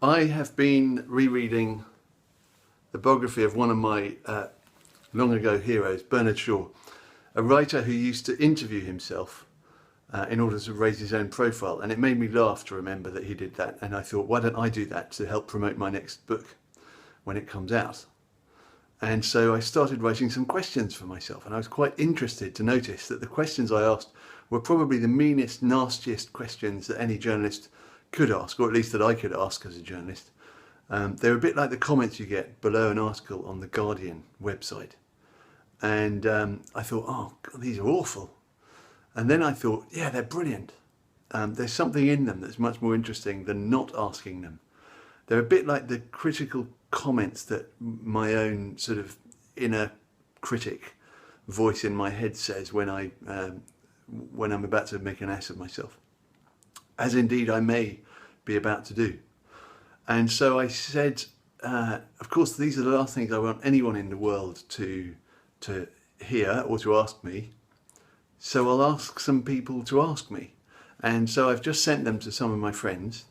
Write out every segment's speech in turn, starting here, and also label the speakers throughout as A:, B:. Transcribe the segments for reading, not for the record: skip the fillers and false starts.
A: I have been rereading the biography of one of my long ago heroes, Bernard Shaw, a writer who used to interview himself in order to raise his own profile. And it made me laugh to remember that he did that. And I thought, why don't I do that to help promote my next book when it comes out? And so I started writing some questions for myself, and I was quite interested to notice that the questions I asked were probably the meanest, nastiest questions that any journalist could ask, or at least that I could ask as a journalist. They're a bit like the comments you get below an article on the Guardian website. And I thought, oh, God, these are awful. And then I thought, yeah, they're brilliant. There's something in them that's much more interesting than not asking them. They're a bit like the critical comments that my own sort of inner critic voice in my head says when I'm about to make an ass of myself, as indeed I may be about to do. And so I said, of course, these are the last things I want anyone in the world to hear or to ask me. So I'll ask some people to ask me. And so I've just sent them to some of my friends,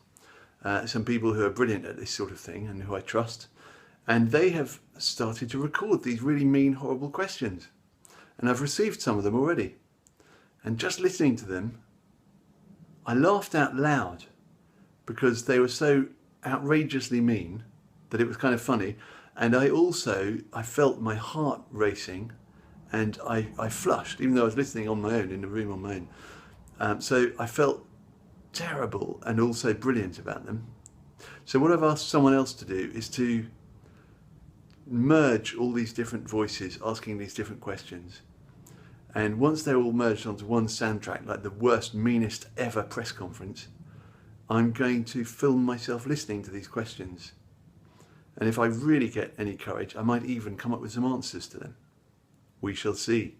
A: some people who are brilliant at this sort of thing and who I trust. And they have started to record these really mean, horrible questions. And I've received some of them already. And just listening to them, I laughed out loud because they were so outrageously mean that it was kind of funny. And I felt my heart racing, and I flushed, even though I was listening on my own, in the room on my own. So I felt terrible and also brilliant about them. So what I've asked someone else to do is to merge all these different voices asking these different questions. And once they're all merged onto one soundtrack, like the worst, meanest ever press conference, I'm going to film myself listening to these questions. And if I really get any courage, I might even come up with some answers to them. We shall see.